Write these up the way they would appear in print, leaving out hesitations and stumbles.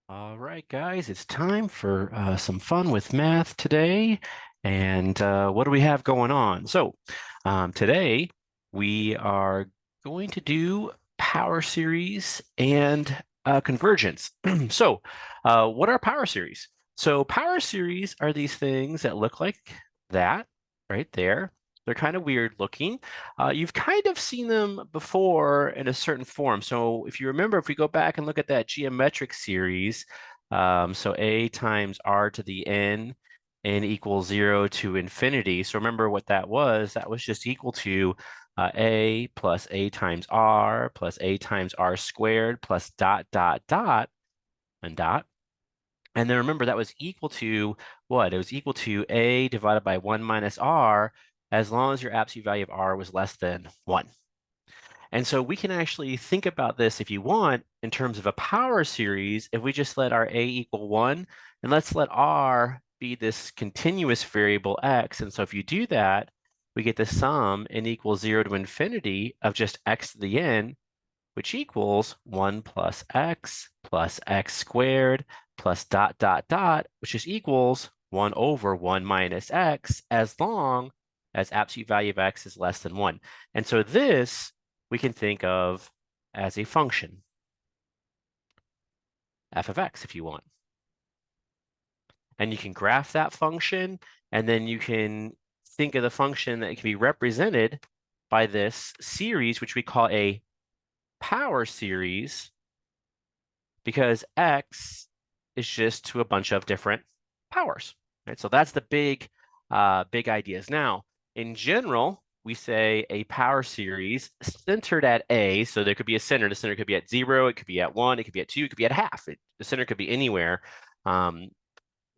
All right, guys, it's time for some fun with math today. And what do we have going on? Today we are going to do power series and convergence. What are power series? So, power series are these things that look like that right there. They're kind of weird looking. You've kind of seen them before in a certain form. So if you remember, if we go back and look at that geometric series, so a times r to the n equals 0 to infinity. So remember what that was. That was just equal to a plus a times r plus a times r squared plus dot, dot, dot, and dot. And then remember that was equal to what? It was equal to a divided by 1 minus r as long as your absolute value of r was less than 1. And so we can actually think about this if you want in terms of a power series if we just let our a equal 1 and let's let r be this continuous variable x. And so if you do that, we get the sum n equals 0 to infinity of just x to the n, which equals 1 plus x squared plus dot, dot, dot, which just equals 1 over 1 minus x as long as absolute value of x is less than 1. And so this we can think of as a function, f of x if you want. And you can graph that function, and then you can think of the function that can be represented by this series, which we call a power series, because x is just to a bunch of different powers, right? So that's the big ideas. Now, in general, we say a power series centered at a, so there could be a center. The center could be at 0, it could be at 1, it could be at 2, it could be at half. The center could be anywhere.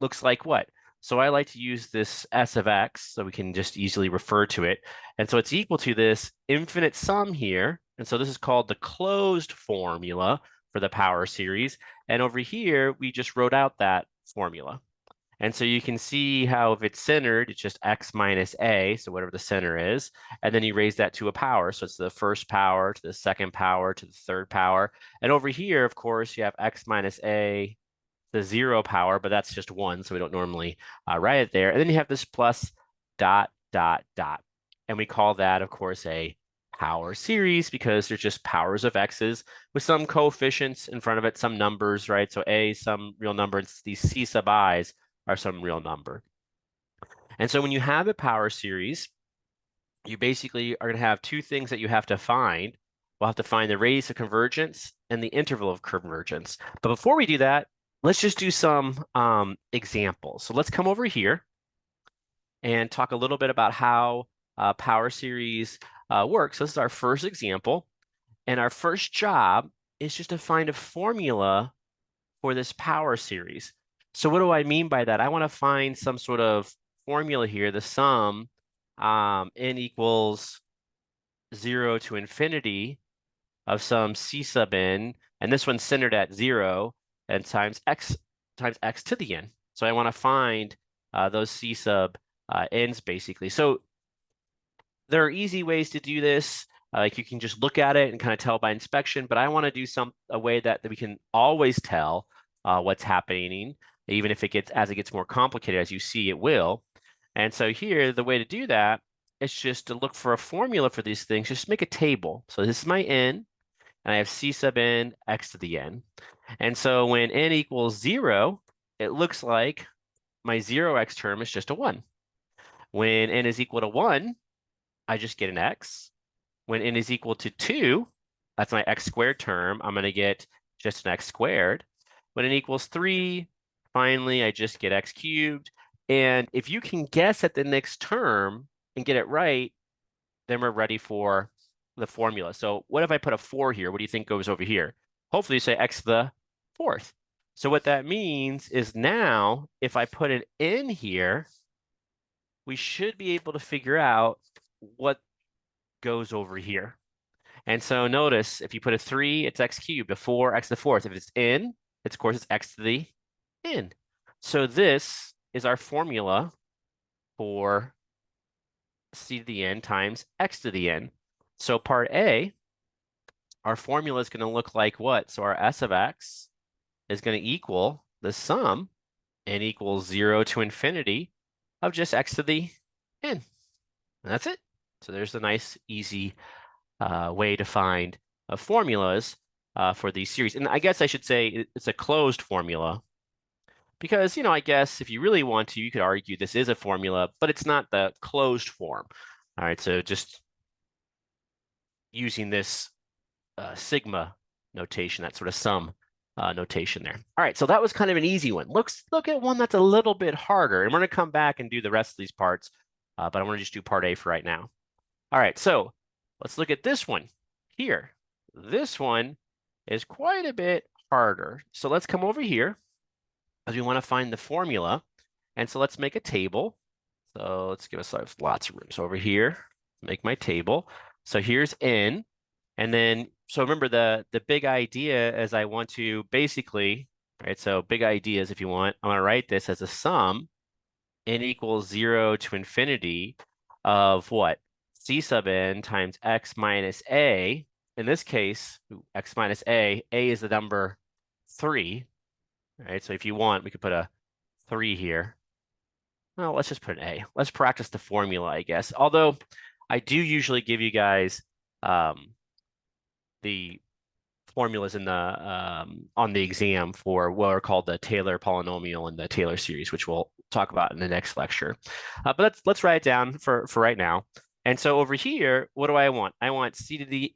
Looks like what? So I like to use this s of x so we can just easily refer to it. And so it's equal to this infinite sum here. And so this is called the closed formula for the power series. And over here, we just wrote out that formula. And so you can see how if it's centered, it's just x minus a, so whatever the center is, and then you raise that to a power. So it's the first power to the second power to the third power. And over here, of course, you have x minus a, the 0 power, but that's just 1, so we don't normally write it there. And then you have this plus dot, dot, dot. And we call that, of course, a power series because they're just powers of x's with some coefficients in front of it, some numbers, right? So a, some real number, and these c sub i's are some real number. And so when you have a power series, you basically are going to have two things that you have to find. We'll have to find the radius of convergence and the interval of convergence. But before we do that, let's just do some examples. So let's come over here and talk a little bit about how power series works. So this is our first example. And our first job is just to find a formula for this power series. So what do I mean by that? I want to find some sort of formula here, the sum n equals 0 to infinity of some c sub n, and this one's centered at 0 and times x to the n. So I want to find those c sub n's basically. So there are easy ways to do this. Like you can just look at it and kind of tell by inspection, but I want to do a way that we can always tell what's happening, even if it gets more complicated, as you see it will. And so here, the way to do that is just to look for a formula for these things. Just make a table. So this is my n, and I have c sub n, x to the n. And so when n equals 0, it looks like my 0x term is just a 1. When n is equal to 1, I just get an x. When n is equal to 2, that's my x squared term. I'm going to get just an x squared. When n equals 3, finally, I just get x cubed. And if you can guess at the next term and get it right, then we're ready for the formula. So what if I put a 4 here? What do you think goes over here? Hopefully you say x to the 4th. So what that means is now, if I put an n here, we should be able to figure out what goes over here. And so notice, if you put a 3, it's x cubed. A 4, x to the 4th. If it's n, of course, it's x to the n. So this is our formula for c to the n times x to the n. So part A, our formula is going to look like what? So our s of x is going to equal the sum n equals 0 to infinity of just x to the n. And that's it. So there's a nice, easy way to find formulas for these series. And I guess I should say it's a closed formula because, I guess if you really want to, you could argue this is a formula, but it's not the closed form. All right, so just using this sigma notation, that sort of sum notation there. All right, so that was kind of an easy one. Look at one that's a little bit harder, and we're going to come back and do the rest of these parts, but I want to just do part A for right now. All right, so let's look at this one here. This one is quite a bit harder. So let's come over here as we want to find the formula. And so let's make a table. So let's give us lots of room. So over here, make my table. So here's n. And then, so remember the big idea is I want to basically, right? So big ideas, if you want, I'm going to write this as a sum, n equals 0 to infinity of what? C sub n times x minus a. In this case, x minus a is the number 3, right? So if you want, we could put a 3 here. Well, let's just put an a. Let's practice the formula, I guess. Although I do usually give you guys the formulas in the on the exam for what are called the Taylor polynomial and the Taylor series, which we'll talk about in the next lecture. But let's write it down for right now. And so over here, what do I want? I want c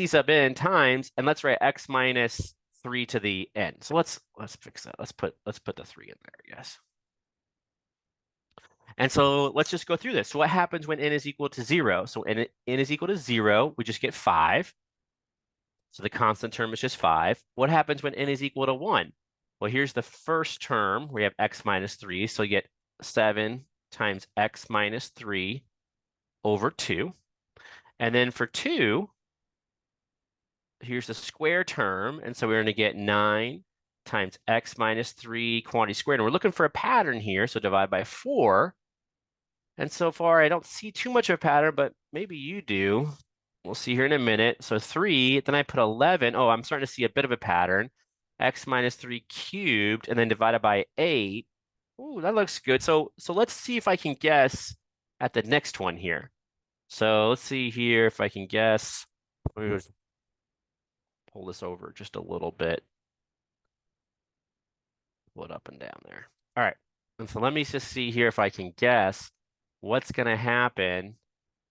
sub n times, and let's write x minus 3 to the n. So let's fix that. Let's put the 3 in there, yes. And so let's just go through this. So what happens when n is equal to 0? So n is equal to 0, we just get 5. So the constant term is just 5. What happens when n is equal to 1? Well, here's the first term. We have x minus 3. So you get 7 times x minus 3 over 2. And then for 2, here's the square term. And so we're going to get 9 times x minus 3 quantity squared. And we're looking for a pattern here. So divide by 4. And so far, I don't see too much of a pattern, but maybe you do. We'll see here in a minute. So 3, then I put 11. Oh, I'm starting to see a bit of a pattern. X minus 3 cubed, and then divided by 8. Ooh, that looks good. So let's see if I can guess at the next one here. So let's see here if I can guess. Let me just pull this over just a little bit. Pull it up and down there. All right. And so let me just see here if I can guess what's going to happen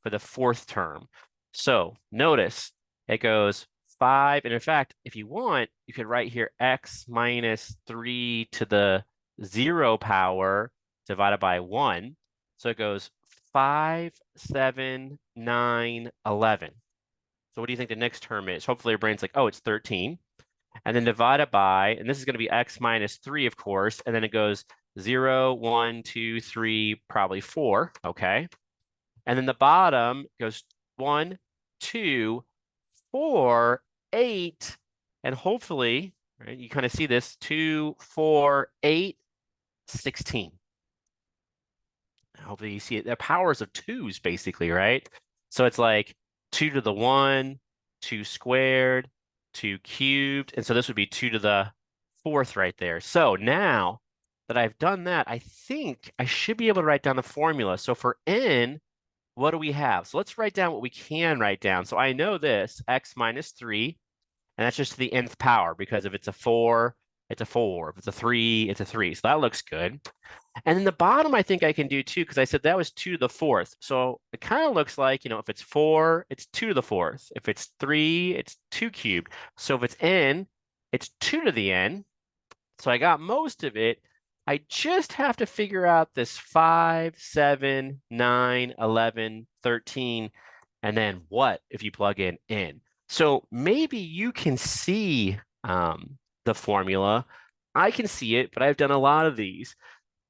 for the fourth term. So notice it goes 5. And in fact, if you want, you could write here x minus 3 to the 0 power divided by 1. So it goes 5, 7, 9, 11. So what do you think the next term is? Hopefully your brain's like, oh, it's 13. And then divided by, and this is going to be x minus 3, of course. And then it goes 0, 1, 2, 3, probably 4. Okay. And then the bottom goes 1, 2, 4, 8, and hopefully, right, you kind of see this, 2, 4, 8, 16. Hopefully you see it. They're powers of 2s, basically, right? So it's like 2 to the 1, 2 squared, 2 cubed, and so this would be 2 to the 4th right there. So now that I've done that, I think I should be able to write down the formula. So for n, what do we have? So let's write down what we can write down. So I know this, x minus 3, and that's just to the nth power, because if it's a 4, it's a 4. If it's a 3, it's a 3. So that looks good. And then the bottom I think I can do too, because I said that was 2 to the 4th. So it kind of looks like, if it's 4, it's 2 to the 4th. If it's 3, it's 2 cubed. So if it's n, it's 2 to the n. So I got most of it. I just have to figure out this 5, 7, 9, 11, 13, and then what if you plug in n? So maybe you can see the formula. I can see it, but I've done a lot of these.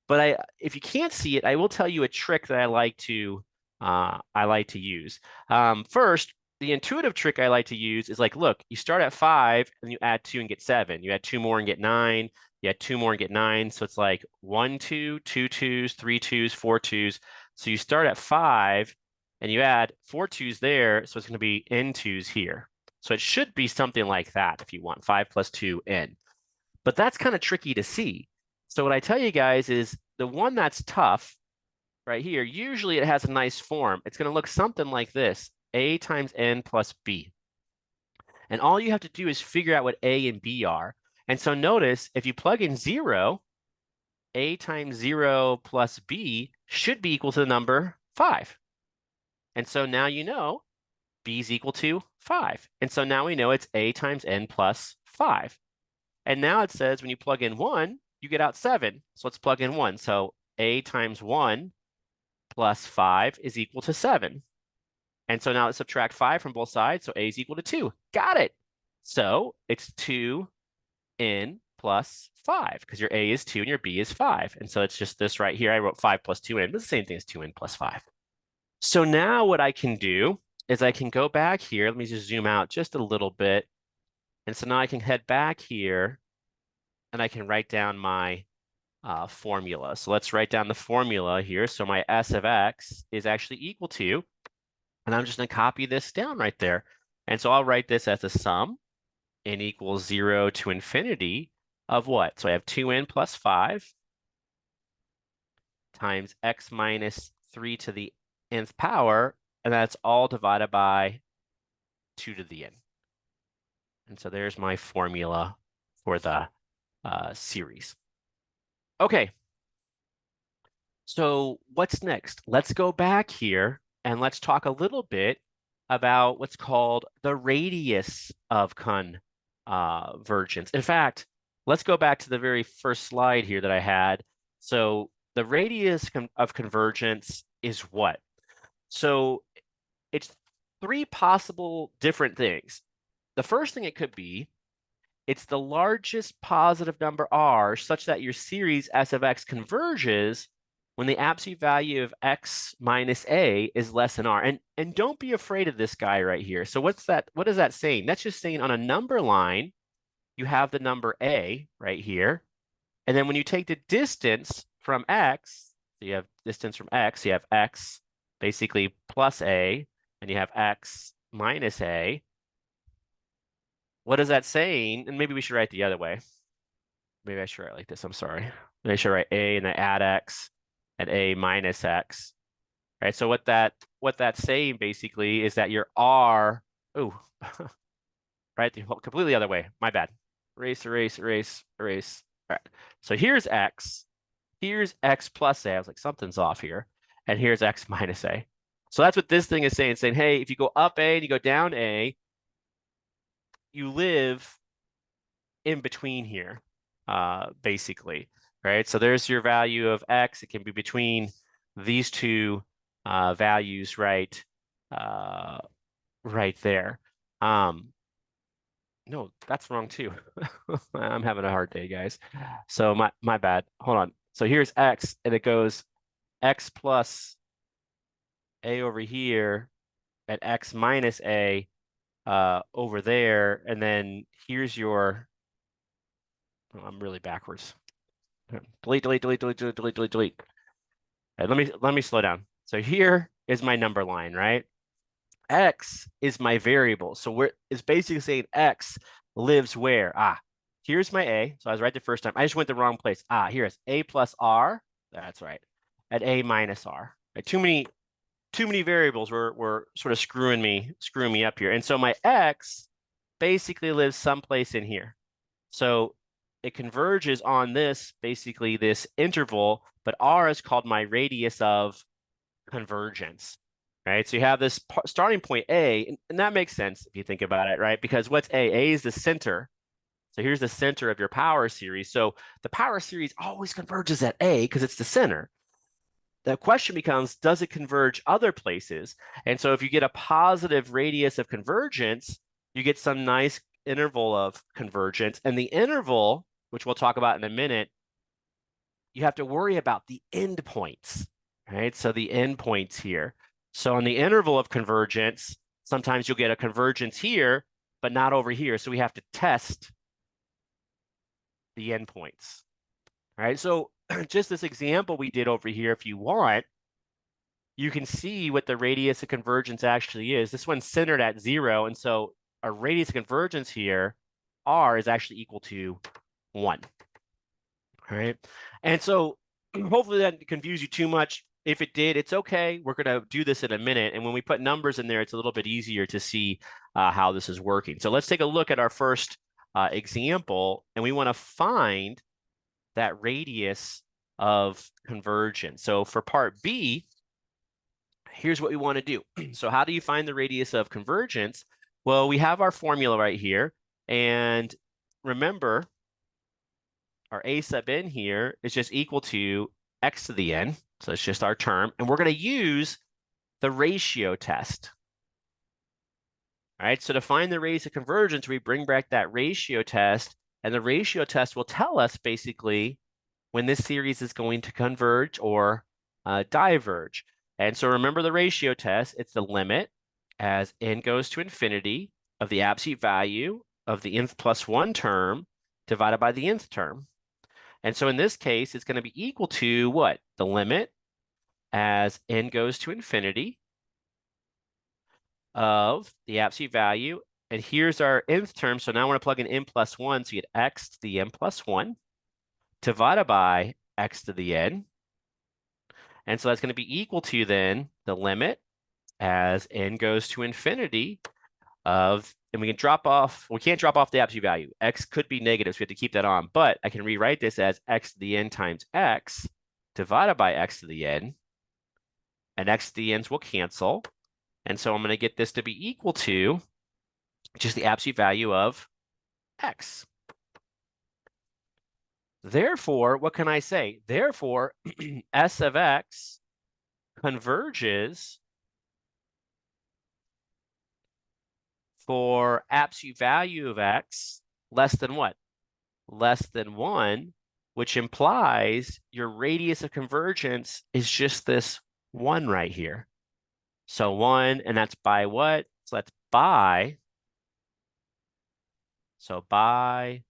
But if you can't see it, I will tell you a trick that I like to use. First, the intuitive trick I like to use is like, look, you start at 5 and you add 2 and get 7. You add 2 more and get 9. You add 2 more and get 9. So it's like 1 2, 2 2s, 3 2s, 4 2s. So you start at 5 and you add 4 2s there. So it's going to be n 2s here. So it should be something like that if you want 5 plus 2n. But that's kind of tricky to see. So what I tell you guys is the one that's tough right here, usually it has a nice form. It's going to look something like this, a times n plus b. And all you have to do is figure out what a and b are. And so notice if you plug in 0, a times 0 plus b should be equal to the number 5. And so now you know b is equal to 5. And so now we know it's a times n plus 5. And now it says when you plug in 1, you get out 7. So let's plug in 1. So a times 1 plus 5 is equal to 7. And so now let's subtract 5 from both sides. So a is equal to 2. Got it. So it's 2n plus 5 because your a is 2 and your b is 5. And so it's just this right here. I wrote 5 plus 2n, but it's the same thing as 2n plus 5. So now what I can do is I can go back here. Let me just zoom out just a little bit. And so now I can head back here and I can write down my formula. So let's write down the formula here. So my s of x is actually equal to, and I'm just going to copy this down right there. And so I'll write this as a sum, n equals 0 to infinity of what? So I have 2n plus 5 times x minus 3 to the nth power, and that's all divided by 2 to the n. And so there's my formula for the series. Okay, so what's next? Let's go back here and let's talk a little bit about what's called the radius of convergence. In fact, let's go back to the very first slide here that I had. So the radius of convergence is what? So it's 3 possible different things. The first thing it could be, it's the largest positive number r such that your series s of x converges when the absolute value of x minus a is less than r. And don't be afraid of this guy right here. So what's that? What is that saying? That's just saying on a number line, you have the number a right here. And then when you take the distance from x, so you have distance from x, you have x basically plus a, and you have x minus a. What is that saying? And maybe we should write the other way. Maybe I should write like this. I'm sorry. Maybe I should write a and then add x and a minus x. Right. So what that's saying basically is that your r, oh, right, the completely other way. My bad. Erase, erase, erase, erase. All right. So here's x. Here's x plus a. I was like, something's off here. And here's x minus a. So that's what this thing is saying. It's saying, hey, if you go up a and you go down a, you live in between here, basically, right? So there's your value of x. It can be between these two values, right? Right there. No, that's wrong too. I'm having a hard day, guys. So my bad. Hold on. So here's x, and it goes x plus a over here and x minus a over there, and then here's your. Oh, I'm really backwards. Delete, delete, delete, delete, delete, delete, delete, delete. Right, let me slow down. So here is my number line, right? X is my variable. So it's basically saying X lives where? Here's my A. So I was right the first time. I just went the wrong place. Here's A plus R. That's right. At A minus R. Right? Too many variables were sort of screwing me up here. And so my X basically lives someplace in here. So it converges on this, basically this interval, but R is called my radius of convergence, right? So you have this starting point A, and that makes sense if you think about it, right? Because what's A? A is the center. So here's the center of your power series. So the power series always converges at A because it's the center. The question becomes, does it converge other places? And so if you get a positive radius of convergence, you get some nice interval of convergence. And the interval, which we'll talk about in a minute, you have to worry about the endpoints, right? So the endpoints here. So on the interval of convergence, sometimes you'll get a convergence here, but not over here. So we have to test the endpoints, right? So just this example we did over here, if you want, you can see what the radius of convergence actually is. This one's centered at 0. And so our radius of convergence here, r, is actually equal to 1. All right. And so hopefully that didn't confuse you too much. If it did, it's okay. We're going to do this in a minute. And when we put numbers in there, it's a little bit easier to see how this is working. So let's take a look at our first example. And we want to find that radius of convergence. So for part B, here's what we want to do. So how do you find the radius of convergence? Well, we have our formula right here. And remember, our a sub n here is just equal to x to the n. So it's just our term. And we're going to use the ratio test. All right, so to find the radius of convergence, we bring back that ratio test. And the ratio test will tell us basically when this series is going to converge or diverge. And so remember the ratio test. It's the limit as n goes to infinity of the absolute value of the nth plus 1 term divided by the nth term. And so in this case, it's going to be equal to what? The limit as n goes to infinity of the absolute value. And here's our nth term. So now I want to plug in n plus 1. So you get x to the n plus 1 divided by x to the n. And so that's going to be equal to then the limit as n goes to infinity of, and we can drop off, we can't drop off the absolute value. X could be negative, so we have to keep that on. But I can rewrite this as x to the n times x divided by x to the n. And x to the n's will cancel. And so I'm going to get this to be equal to just the absolute value of x. Therefore, what can I say? Therefore, S of x converges for absolute value of x less than what? Less than 1, which implies your radius of convergence is just this 1 right here. So 1, and that's by what? So that's by, by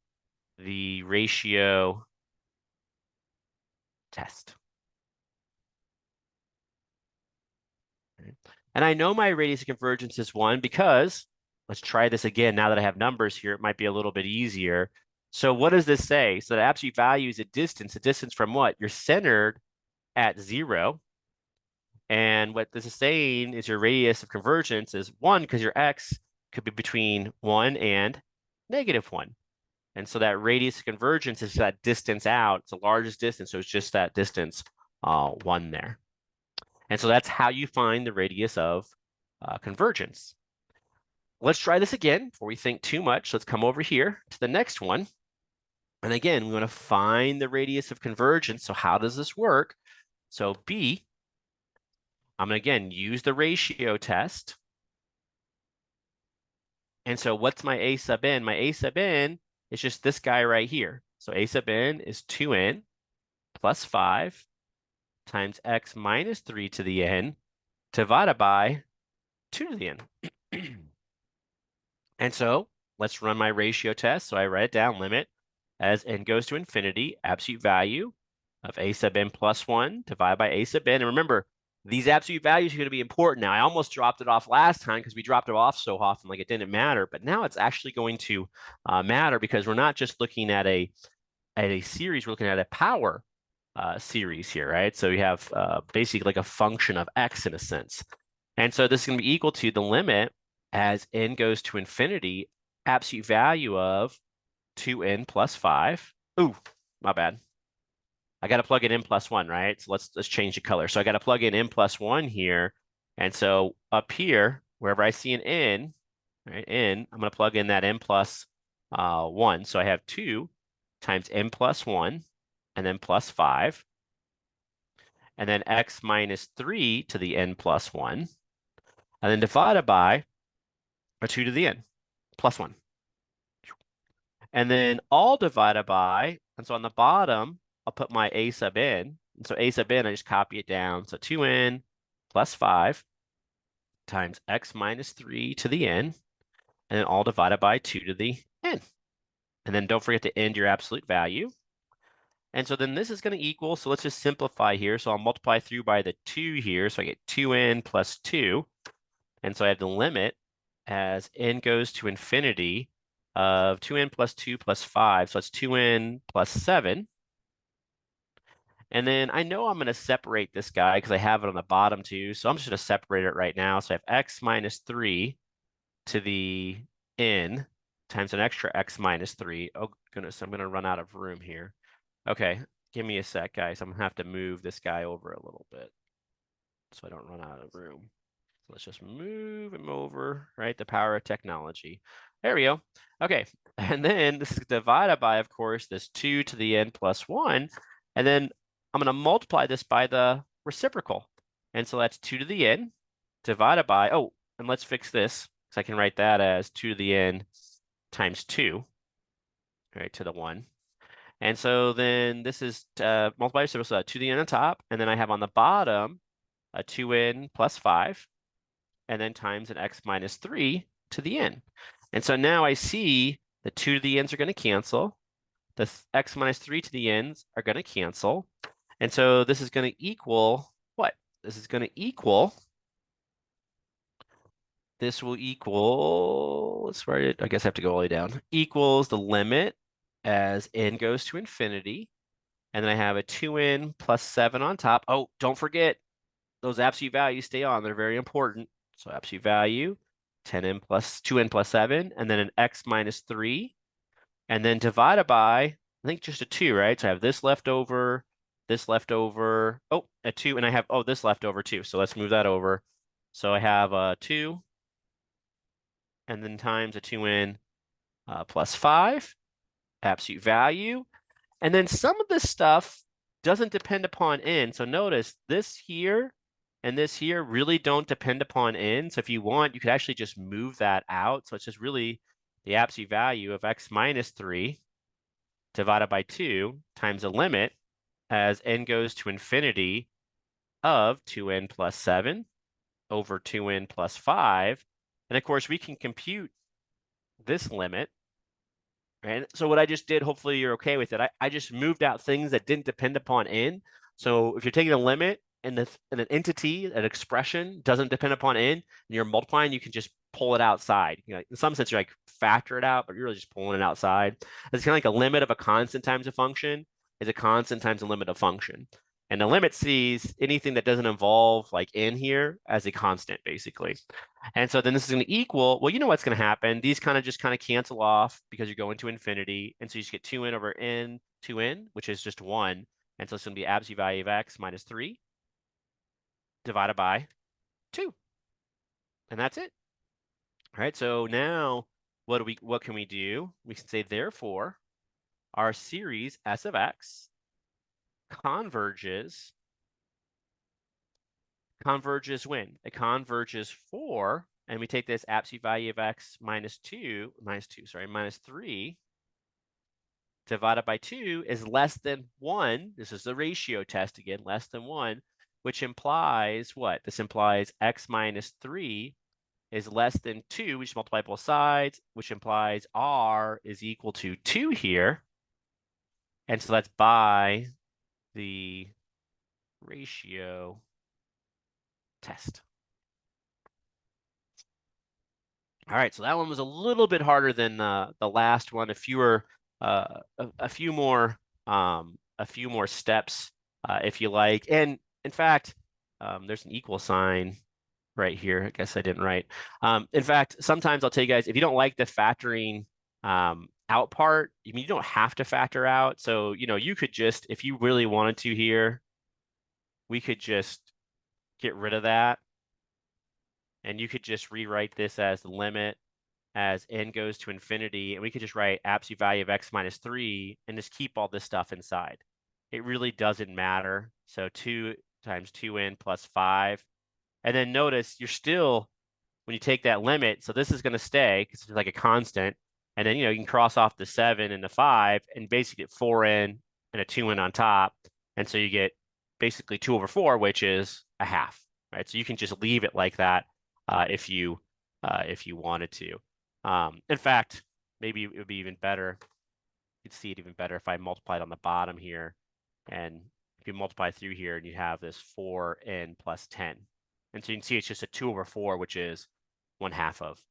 the ratio test. And I know my radius of convergence is 1 because, let's try this again. Now that I have numbers here, it might be a little bit easier. So what does this say? So the absolute value is a distance from what? You're centered at 0. And what this is saying is your radius of convergence is 1 because your x could be between 1 and -1. And so that radius of convergence is that distance out. It's the largest distance, so it's just that distance 1 there. And so that's how you find the radius of convergence. Let's try this again before we think too much. Let's come over here to the next one. And again, we want to find the radius of convergence. So how does this work? So B, I'm going to again use the ratio test. And so what's my a sub n? My a sub n is just this guy right here. So a sub n is 2n plus 5 times x minus 3 to the n divided by 2 to the n. And so let's run my ratio test. So I write it down, limit as n goes to infinity, absolute value of a sub n plus 1 divided by a sub n. And remember, these absolute values are going to be important now. I almost dropped it off last time because we dropped it off so often, like it didn't matter. But now it's actually going to matter because we're not just looking at a series, we're looking at a power series here, right? So we have basically like a function of x in a sense. And so this is going to be equal to the limit as n goes to infinity, absolute value of 2n plus 5. Ooh, my bad. I got to plug in n plus 1, right? So let's change the color. So I got to plug in n plus 1 here. And so up here, wherever I see an n, right, n, I'm going to plug in that n plus 1. So I have 2 times n plus 1, and then plus 5. And then x minus 3 to the n plus 1. And then divided by a 2 to the n plus 1. And then all divided by, and so on the bottom, I'll put my a sub n. And so a sub n, I just copy it down. So 2n plus 5 times x minus 3 to the n, and then all divided by 2 to the n. And then don't forget to end your absolute value. And so then this is going to equal, so let's just simplify here. So I'll multiply through by the 2 here. So I get 2n plus 2. And so I have the limit as n goes to infinity of 2n plus 2 plus 5. So it's 2n plus 7. And then I know I'm going to separate this guy because I have it on the bottom too. So I'm just going to separate it right now. So I have x minus 3 to the n times an extra x minus 3. Oh, goodness, I'm going to run out of room here. Okay, give me a sec, guys. I'm going to have to move this guy over a little bit so I don't run out of room. So let's just move him over, right? The power of technology. There we go. Okay, and then this is divided by, of course, this 2 to the n plus 1. And then I'm going to multiply this by the reciprocal. And so that's 2 to the n divided by, oh, and let's fix this. So I can write that as 2 to the n times 2, right, to the 1. And so then this is multiply reciprocal, so 2 to the n on top. And then I have on the bottom a 2n plus 5. And then times an x minus 3 to the n. And so now I see the 2 to the n's are going to cancel. The x minus 3 to the n's are going to cancel. And so this is going to equal what? This is going to equal, this will equal, let's write it, I guess I have to go all the way down, equals the limit as n goes to infinity. And then I have a 2n plus 7 on top. Oh, don't forget, those absolute values stay on. They're very important. So absolute value, 10n plus 2n plus 7, and then an x minus 3, and then divided by, I think just a 2, right? So I have this left over, oh, a 2, and I have, oh, this left over too. So let's move that over. So I have a 2, and then times a 2n plus 5, absolute value. And then some of this stuff doesn't depend upon n. So notice this here and this here really don't depend upon n. So if you want, you could actually just move that out. So it's just really the absolute value of x minus 3 divided by 2 times a limit as n goes to infinity of 2n plus 7 over 2n plus 5. And of course, we can compute this limit. Right. So what I just did, hopefully you're okay with it. I just moved out things that didn't depend upon n. So if you're taking a limit and an entity, an expression doesn't depend upon n, and you're multiplying, you can just pull it outside. You know, in some sense, you're like factor it out, but you're really just pulling it outside. It's kind of like a limit of a constant times a function is a constant times a limit of function. And the limit sees anything that doesn't involve like n here as a constant, basically. And so then this is going to equal, well, you know what's going to happen. These kind of cancel off because you're going to infinity. And so you just get 2n over n, 2n, which is just 1. And so it's going to be absolute value of x minus 3 divided by 2. And that's it. All right, so now what can we do? We can say, therefore, our series S of x converges when? It converges for, and we take this absolute value of x minus 3 divided by 2 is less than 1. This is the ratio test again, less than 1, which implies what? This implies x minus 3 is less than 2. We just multiply both sides, which implies r is equal to 2 here. And so that's by the ratio test. All right, so that one was a little bit harder than the last one. A few more steps, if you like. And in fact, there's an equal sign right here. I guess I didn't write. In fact, sometimes I'll tell you guys, if you don't like the factoring out part, I mean, you don't have to factor out. So, you know, you could just, if you really wanted to here, we could just get rid of that. And you could just rewrite this as the limit as n goes to infinity, and we could just write absolute value of x minus 3 and just keep all this stuff inside. It really doesn't matter. So 2 times 2n plus 5. And then notice you're still, when you take that limit, so this is going to stay because it's like a constant. And then, you know, you can cross off the 7 and the 5 and basically get 4n and a 2n on top. And so you get basically 2 over 4, which is a half, right? So you can just leave it like that if you wanted to. In fact, maybe it would be even better. You'd see it even better if I multiplied on the bottom here. And if you multiply through here and you have this 4n plus 10. And so you can see it's just a 2 over 4, which is 1/2 of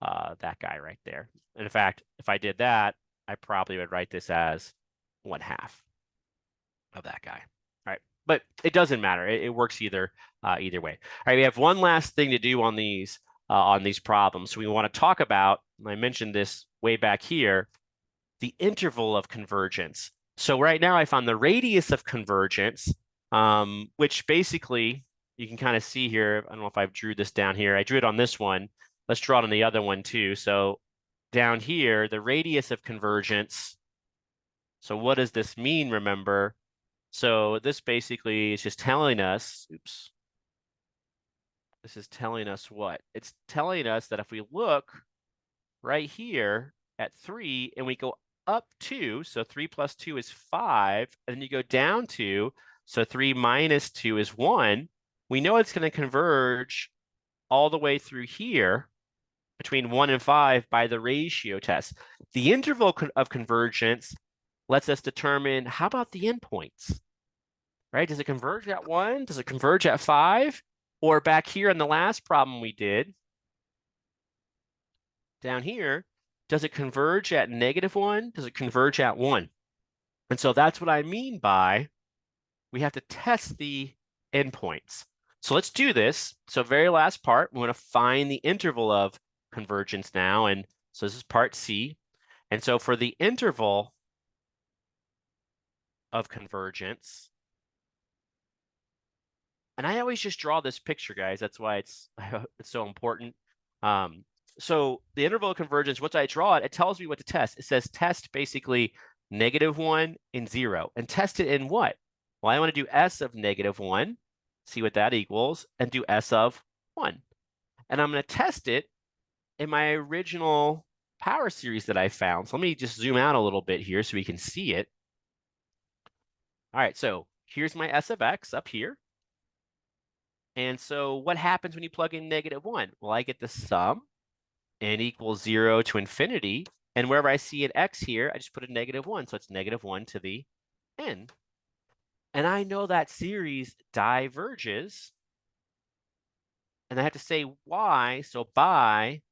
that guy right there. And in fact, if I did that, I probably would write this as 1/2 of that guy. All right, but it doesn't matter. It works either way. All right, we have one last thing to do on these problems. So we want to talk about, and I mentioned this way back here, the interval of convergence. So right now I found the radius of convergence, which basically you can kind of see here. I don't know if I drew this down here. I drew it on this one. Let's draw it on the other one too. So down here, the radius of convergence. So what does this mean, remember? So this basically is just telling us, oops, this is telling us what? It's telling us that if we look right here at 3 and we go up 2, so 3 plus 2 is 5, and then you go down 2, so 3 minus 2 is 1, we know it's going to converge all the way through here between 1 and 5 by the ratio test. The interval of convergence lets us determine, how about the endpoints? Right? Does it converge at 1? Does it converge at 5? Or back here in the last problem we did, down here, does it converge at -1? Does it converge at 1? And so that's what I mean by we have to test the endpoints. So let's do this. So very last part, we want to find the interval of convergence now. And so this is part C. And so for the interval of convergence, and I always just draw this picture, guys. That's why it's so important. So the interval of convergence, once I draw it, it tells me what to test. It says test basically -1 and 0. And test it in what? Well, I want to do S of -1, see what that equals, and do S of 1. And I'm going to test it in my original power series that I found. So let me just zoom out a little bit here so we can see it. All right, so here's my S of X up here. And so what happens when you plug in -1? Well, I get the sum, n equals 0 to infinity. And wherever I see an x here, I just put a -1. So it's -1 to the n. And I know that series diverges. And I have to say why. So by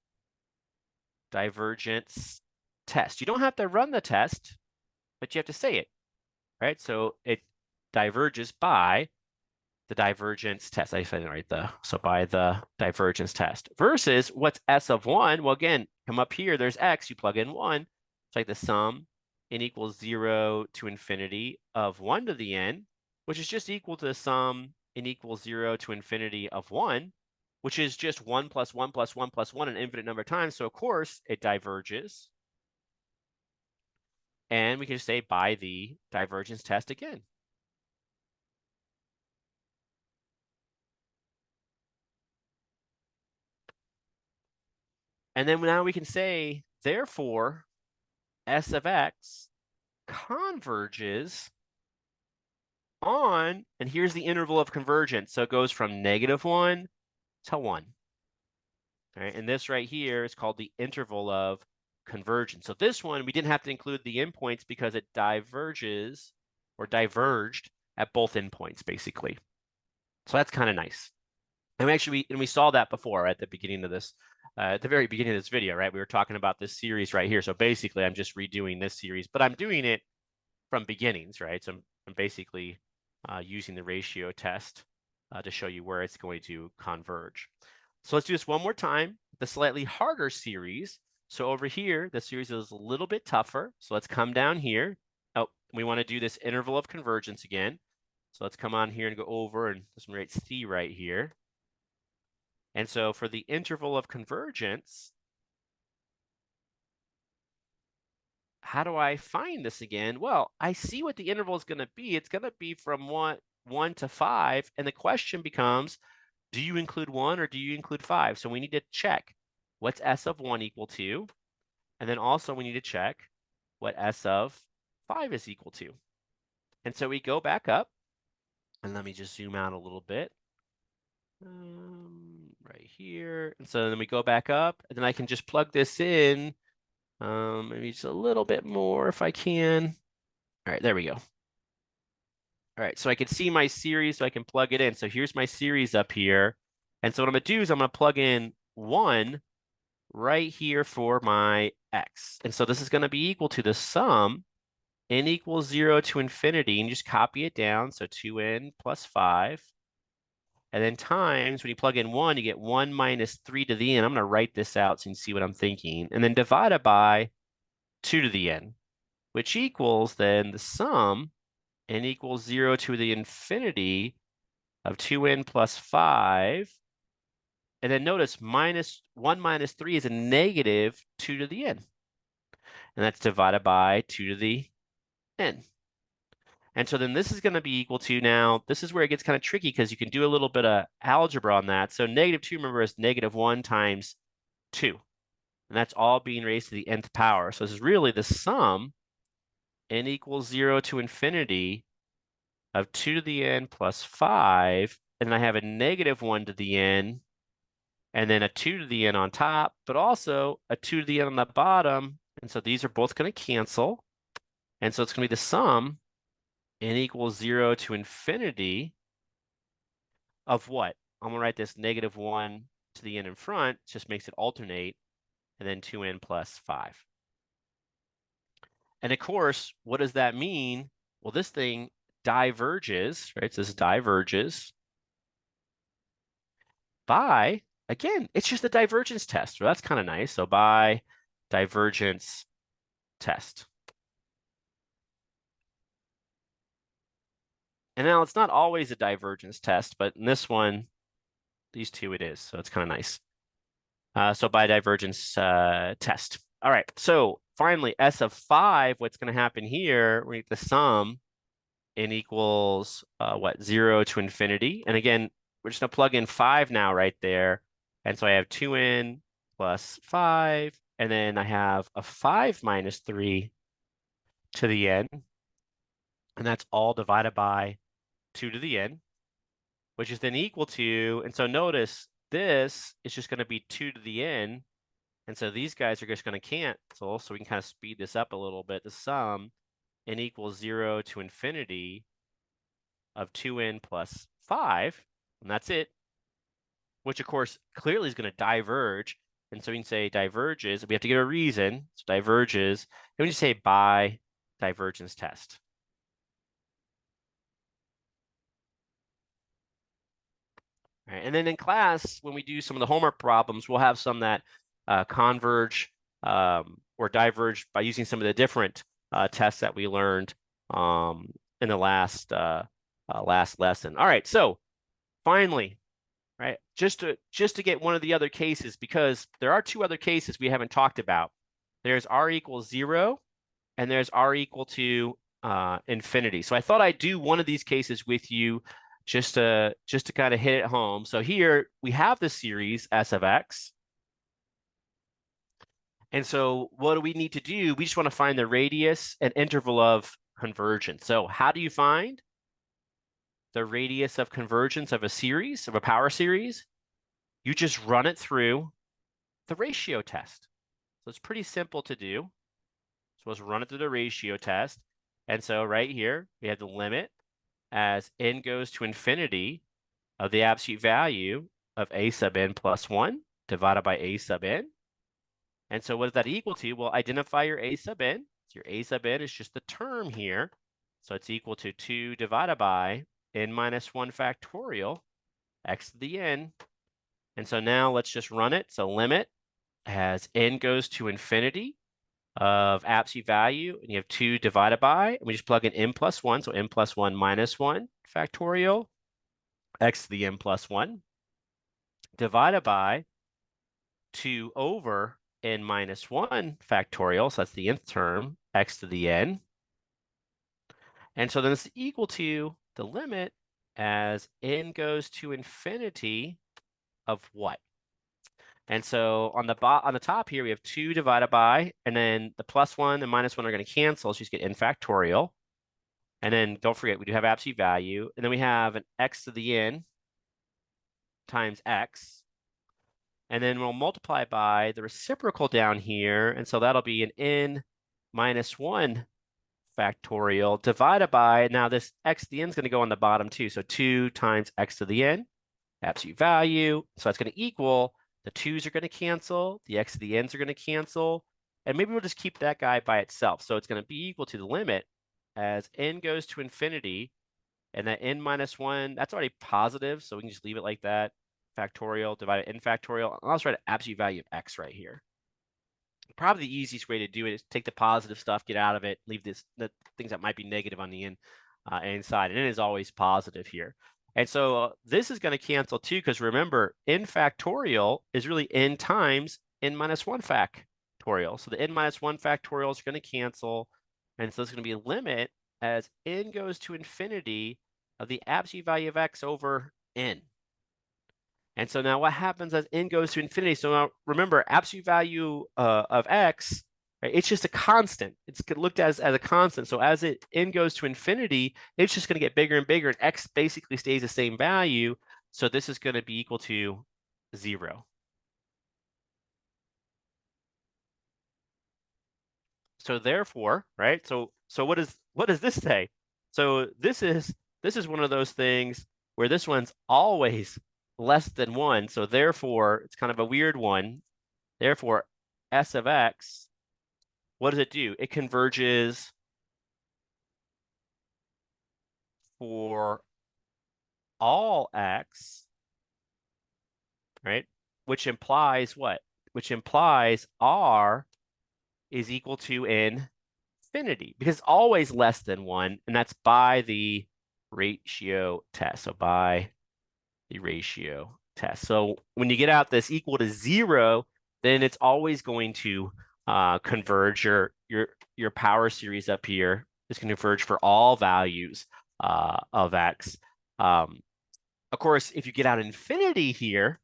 divergence test. You don't have to run the test, but you have to say it, right? So it diverges by the divergence test. I didn't write so by the divergence test versus what's S of 1? Well, again, come up here, there's X, you plug in 1. It's like the sum n equals 0 to infinity of 1 to the n, which is just equal to the sum n equals 0 to infinity of 1, which is just 1 plus 1 plus 1 plus 1 an infinite number of times. So of course it diverges. And we can just say by the divergence test again. And then now we can say, therefore, S of X converges on, and here's the interval of convergence. So it goes from -1 to 1. All right, and this right here is called the interval of convergence. So this one, we didn't have to include the endpoints because it diverges or diverged at both endpoints, basically. So that's kind of nice. And we saw that before at the beginning of this, at the very beginning of this video, right? We were talking about this series right here. So basically, I'm just redoing this series, but I'm doing it from beginnings, right? So I'm basically using the ratio test to show you where it's going to converge. So let's do this one more time, the slightly harder series. So over here, the series is a little bit tougher. So let's come down here. Oh, we want to do this interval of convergence again. So let's come on here and go over and let's write C right here. And so for the interval of convergence, how do I find this again? Well, I see what the interval is going to be. It's going to be from 1 to 5. And the question becomes, do you include 1 or do you include 5? So we need to check what's S of 1 equal to. And then also we need to check what S of 5 is equal to. And so we go back up. And let me just zoom out a little bit. Right here. And so then we go back up. And then I can just plug this in. Maybe just a little bit more if I can. All right, there we go. All right, so I can see my series, so I can plug it in. So here's my series up here. And so what I'm going to do is I'm going to plug in 1 right here for my x. And so this is going to be equal to the sum n equals 0 to infinity, and you just copy it down. So 2n plus 5. And then times, when you plug in 1, you get 1 minus 3 to the n. I'm going to write this out so you can see what I'm thinking. And then divided by 2 to the n, which equals then the sum n equals 0 to the infinity of 2n plus 5. And then notice 1 minus 3 is a negative 2 to the n. And that's divided by 2 to the n. And so then this is going to be equal to, now, this is where it gets kind of tricky because you can do a little bit of algebra on that. So negative 2, remember, is negative 1 times 2. And that's all being raised to the nth power. So this is really the sum, n equals 0 to infinity, of 2 to the n plus 5. And then I have a negative 1 to the n, and then a 2 to the n on top, but also a 2 to the n on the bottom. And so these are both going to cancel. And so it's going to be the sum, n equals 0 to infinity of what? I'm going to write this negative 1 to the n in front, just makes it alternate, and then 2n plus 5. And of course, what does that mean? Well, this thing diverges, right? So this diverges by, again, it's just a divergence test. So that's kind of nice. So by divergence test. And now it's not always a divergence test, but in this one, these two it is. So it's kind of nice. So by divergence test. All right. So finally, S of 5, what's going to happen here, we get the sum n equals what, 0 to infinity. And again, we're just going to plug in 5 now right there. And so I have 2n plus 5. And then I have a 5 minus 3 to the n. And that's all divided by 2 to the n, which is then equal to, and so notice this is just going to be 2 to the n. And so these guys are just going to cancel. So we can kind of speed this up a little bit. The sum n equals 0 to infinity of 2n plus 5. And that's it, which of course clearly is going to diverge. And so we can say diverges. We have to give a reason. So diverges. Then we just say by divergence test. All right. And then in class, when we do some of the homework problems, we'll have some that converge or diverge by using some of the different tests that we learned in the last lesson. All right, so finally, right, just to get one of the other cases, because there are two other cases we haven't talked about. There's r equals 0, and there's r equal to infinity. So I thought I'd do one of these cases with you just to kind of hit it home. So here we have the series S of x. And so what do we need to do? We just want to find the radius and interval of convergence. So how do you find the radius of convergence of a series, of a power series? You just run it through the ratio test. So it's pretty simple to do. So let's run it through the ratio test. And so right here, we have the limit as n goes to infinity of the absolute value of a sub n plus 1 divided by a sub n. And so what is that equal to? Well, identify your a sub n. So your a sub n is just the term here. So it's equal to 2 divided by n minus 1 factorial x to the n. And so now let's just run it. So limit as n goes to infinity of absolute value, and you have 2 divided by, and we just plug in n plus 1, so n plus 1 minus 1 factorial x to the n plus 1 divided by 2 over n minus 1 factorial, so that's the nth term, x to the n. And so then it's equal to the limit as n goes to infinity of what? And so on the top here, we have 2 divided by, and then the plus 1 and minus 1 are going to cancel, so you just get n factorial. And then don't forget, we do have absolute value. And then we have an x to the n times x. And then we'll multiply by the reciprocal down here. And so that'll be an n minus 1 factorial divided by, now this x to the n is going to go on the bottom too. So 2 times x to the n, absolute value. So that's going to equal The 2's are going to cancel. The x to the n's are going to cancel. And maybe we'll just keep that guy by itself. So it's going to be equal to the limit as n goes to infinity. And that n minus 1, that's already positive. So we can just leave it like that. Factorial divided n factorial. I'll just write an absolute value of x right here. Probably the easiest way to do it is take the positive stuff, get out of it, leave the things that might be negative on the inside. And it is always positive here. And so this is going to cancel too, because remember, n factorial is really n times n minus 1 factorial. So the n minus 1 factorial is going to cancel. And so it's going to be a limit as n goes to infinity of the absolute value of x over n. And so now what happens as n goes to infinity? So now remember, absolute value of x, right, it's just a constant. It's looked at as a constant. So as n goes to infinity, it's just going to get bigger and bigger, and x basically stays the same value. So this is going to be equal to 0. So therefore, right? So what does this say? So this is one of those things where this one's always less than 1. So therefore, it's kind of a weird one. Therefore, S of x, what does it do? It converges for all x, right? Which implies what? Which implies r is equal to infinity, because it's always less than 1, and that's by the ratio test. So by the ratio test. So when you get out this equal to 0, then it's always going to converge. Your power series up here is going to converge for all values of x. Of course, if you get out infinity here,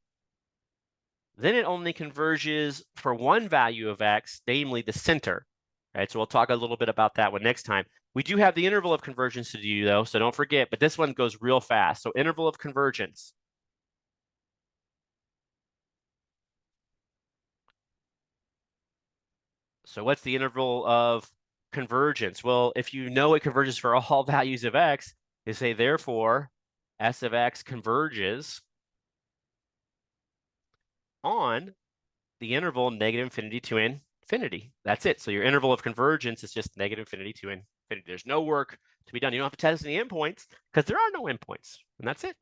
then it only converges for one value of x, namely the center. Right, so we'll talk a little bit about that one next time. We do have the interval of convergence to do, though, so don't forget, but this one goes real fast. So interval of convergence. So what's the interval of convergence? Well, if you know it converges for all values of x, you say, therefore, S of x converges on the interval negative infinity to infinity. That's it. So your interval of convergence is just negative infinity to infinity. There's no work to be done. You don't have to test any endpoints because there are no endpoints. And that's it.